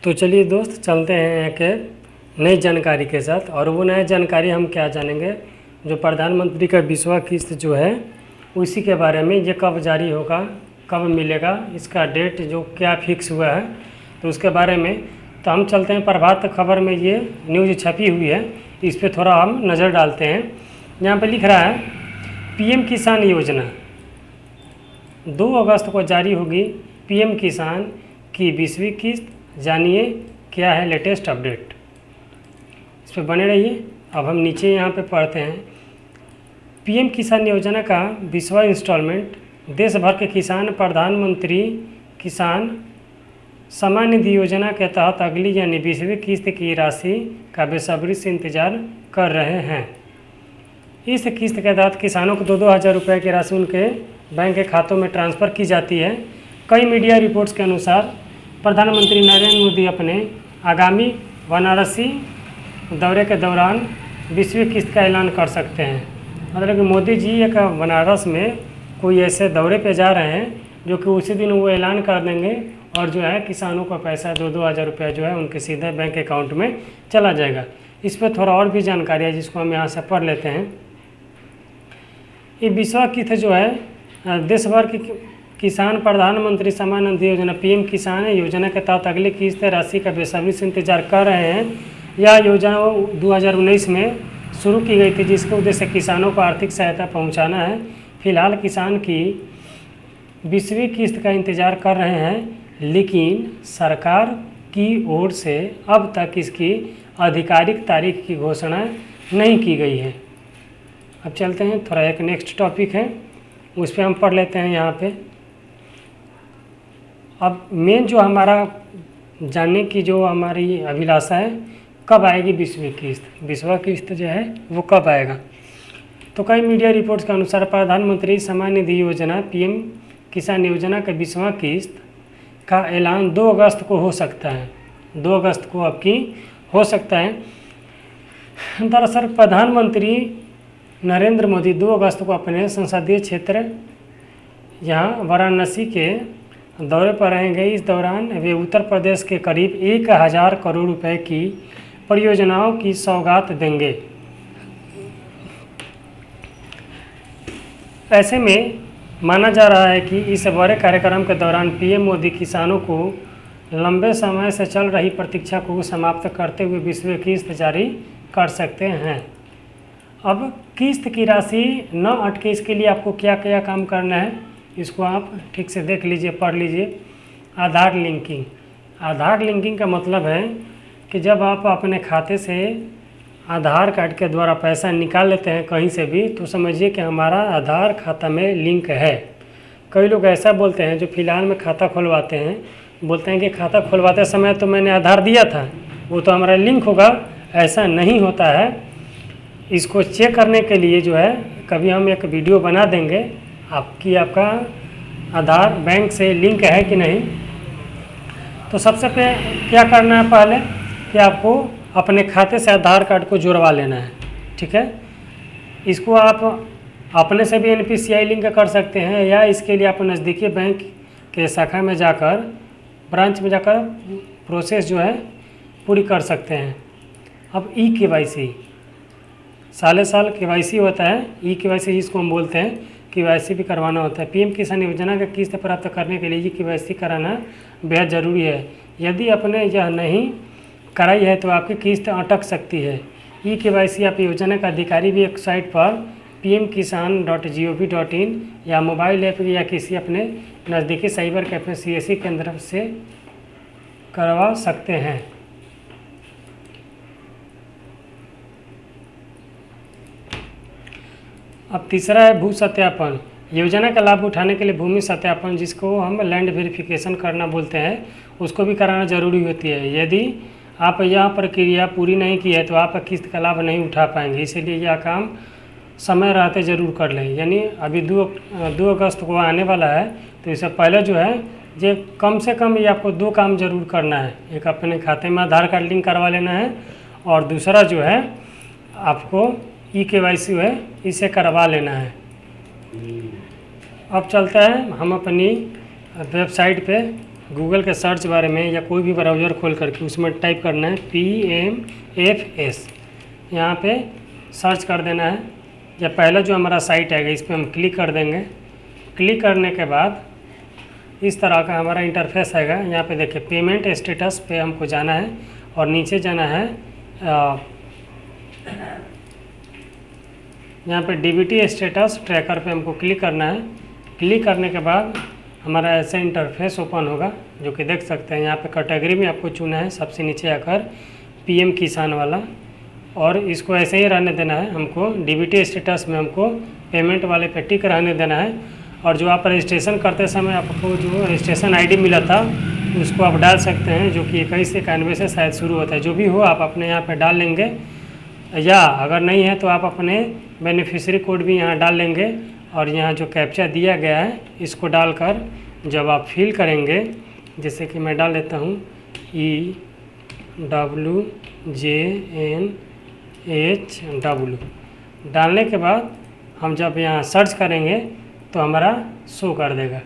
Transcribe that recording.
तो चलिए दोस्त, चलते हैं एक नई जानकारी के साथ। और वो नई जानकारी हम क्या जानेंगे, जो प्रधानमंत्री का 20वां किस्त जो है उसी के बारे में। ये कब जारी होगा, कब मिलेगा, इसका डेट जो क्या फिक्स हुआ है, तो उसके बारे में। तो हम चलते हैं प्रभात खबर में, ये न्यूज़ छपी हुई है, इस पर थोड़ा हम नज़र डालते हैं। यहाँ पे लिख रहा है पीएम किसान योजना 2 अगस्त को जारी होगी। पीएम किसान की 20वीं किस्त, जानिए क्या है लेटेस्ट अपडेट। इस पर बने रहिए। अब हम नीचे यहाँ पे पढ़ते हैं। पीएम किसान योजना का 20वां इंस्टॉलमेंट देश भर के किसान प्रधानमंत्री किसान सम्मान निधि योजना के तहत अगली यानी 20वीं किस्त की राशि का बेसब्री से इंतजार कर रहे हैं। इस किस्त के तहत किसानों को 2-2 हज़ार रुपये की राशि उनके बैंक के खातों में ट्रांसफ़र की जाती है। कई मीडिया रिपोर्ट्स के अनुसार प्रधानमंत्री नरेंद्र मोदी अपने आगामी वाराणसी दौरे के दौरान 20वीं किस्त का ऐलान कर सकते हैं। मतलब कि मोदी जी एक बनारस में कोई ऐसे दौरे पे जा रहे हैं जो कि उसी दिन वो ऐलान कर देंगे और जो है किसानों का पैसा 2-2 हज़ार रुपया जो है उनके सीधे बैंक अकाउंट में चला जाएगा। इस पर थोड़ा और भी जानकारी है जिसको हम यहाँ से पढ़ लेते हैं। ये 20वां किस्त जो है देश भर की किसान प्रधानमंत्री सम्मान निधि योजना पीएम किसान योजना के तहत अगली किस्त राशि का बेसब्री से इंतजार कर रहे हैं। यह योजना 2019 में शुरू की गई थी, जिसका उद्देश्य किसानों को आर्थिक सहायता पहुंचाना है। फिलहाल किसान की 20वीं किस्त का इंतजार कर रहे हैं, लेकिन सरकार की ओर से अब तक इसकी आधिकारिक तारीख की घोषणा नहीं की गई है। अब चलते हैं, थोड़ा एक नेक्स्ट टॉपिक है उस पर हम पढ़ लेते हैं यहाँ पे। अब मेन जो हमारा जानने की जो हमारी अभिलाषा है, कब आएगी 20वीं किस्त, 20वां किस्त जो है वो कब आएगा। तो कई मीडिया रिपोर्ट्स के अनुसार प्रधानमंत्री सम्मान निधि योजना पीएम किसान योजना का 20वां किस्त का ऐलान 2 अगस्त को हो सकता है। 2 अगस्त को अब की हो सकता है। दरअसल प्रधानमंत्री नरेंद्र मोदी 2 अगस्त को अपने संसदीय क्षेत्र यहाँ वाराणसी के दौरे पर रहेंगे। इस दौरान वे उत्तर प्रदेश के करीब 1000 करोड़ रुपए की परियोजनाओं की सौगात देंगे। ऐसे में माना जा रहा है कि इस बड़े कार्यक्रम के दौरान पीएम मोदी किसानों को लंबे समय से चल रही प्रतीक्षा को समाप्त करते हुए 20वीं किस्त जारी कर सकते हैं। अब किस्त की राशि न अटके, इसके लिए आपको क्या क्या काम करना है इसको आप ठीक से देख लीजिए, पढ़ लीजिए। आधार लिंकिंग। आधार लिंकिंग का मतलब है कि जब आप अपने खाते से आधार कार्ड के द्वारा पैसा निकाल लेते हैं कहीं से भी, तो समझिए कि हमारा आधार खाता में लिंक है। कई लोग ऐसा बोलते हैं जो फिलहाल में खाता खुलवाते हैं, बोलते हैं कि खाता खुलवाते समय तो मैंने आधार दिया था, वो तो हमारा लिंक होगा। ऐसा नहीं होता है। इसको चेक करने के लिए जो है कभी हम एक वीडियो बना देंगे आपका आधार बैंक से लिंक है कि नहीं। तो सबसे पहले क्या करना है, पहले कि आपको अपने खाते से आधार कार्ड को जुड़वा लेना है, ठीक है। इसको आप अपने से भी NPCI लिंक कर सकते हैं, या इसके लिए आप नज़दीकी बैंक के शाखा में जाकर, ब्रांच में जाकर प्रोसेस जो है पूरी कर सकते हैं। अब KYC, साल KYC होता है। KYC जिसको हम बोलते हैं, KYC भी करवाना होता है। पीएम किसान योजना का किस्त प्राप्त करने के लिए KYC कराना बेहद ज़रूरी है। यदि आपने यह नहीं कराई है तो आपकी किस्त अटक सकती है। KYC आप योजना का अधिकारी भी एक साइट पर pmkisan.gov.in या मोबाइल ऐप या किसी अपने नज़दीकी साइबर कैफे CSC केंद्र से करवा सकते हैं। अब तीसरा है भू सत्यापन। योजना का लाभ उठाने के लिए भूमि सत्यापन, जिसको हम लैंड वेरिफिकेशन करना बोलते हैं, उसको भी कराना जरूरी होती है। यदि आप यह प्रक्रिया पूरी नहीं की है तो आप किस्त का लाभ नहीं उठा पाएंगे। इसीलिए यह काम समय रहते ज़रूर कर लें। यानी अभी 2 अगस्त को आने वाला है, तो इससे पहले जो है ये कम से कम ये आपको 2 काम जरूर करना है। एक अपने खाते में आधार कार्ड लिंक करवा लेना है, और दूसरा जो है आपको KYC है इसे करवा लेना है। अब चलता है हम अपनी वेबसाइट पे गूगल के सर्च बारे में या कोई भी ब्राउज़र खोल करके उसमें टाइप करना है PMFS, यहाँ पे सर्च कर देना है। या पहला जो हमारा साइट आएगा इस पर हम क्लिक कर देंगे। क्लिक करने के बाद इस तरह का हमारा इंटरफेस आएगा। यहाँ पे देखिए पेमेंट स्टेटस पे हमको जाना है और नीचे जाना है यहाँ पे DBT स्टेटस ट्रैकर पे हमको क्लिक करना है। क्लिक करने के बाद हमारा ऐसा इंटरफेस ओपन होगा, जो कि देख सकते हैं। यहाँ पे कैटेगरी में आपको चुना है सबसे नीचे आकर PM किसान वाला, और इसको ऐसे ही रहने देना है। हमको DBT स्टेटस में हमको पेमेंट वाले पे टिक रहने देना है। और जो आप रजिस्ट्रेशन करते समय आपको जो रजिस्ट्रेशन ID मिला था उसको आप डाल सकते हैं, जो कि 21 से 91 से शायद शुरू होता है। जो भी हो आप अपने यहाँ पे डाल लेंगे, या अगर नहीं है तो आप अपने बेनिफिशियरी कोड भी यहाँ डाल लेंगे। और यहाँ जो कैप्चा दिया गया है इसको डालकर जब आप फिल करेंगे, जैसे कि मैं डाल लेता हूँ EWJNHW, डालने के बाद हम जब यहाँ सर्च करेंगे तो हमारा शो कर देगा।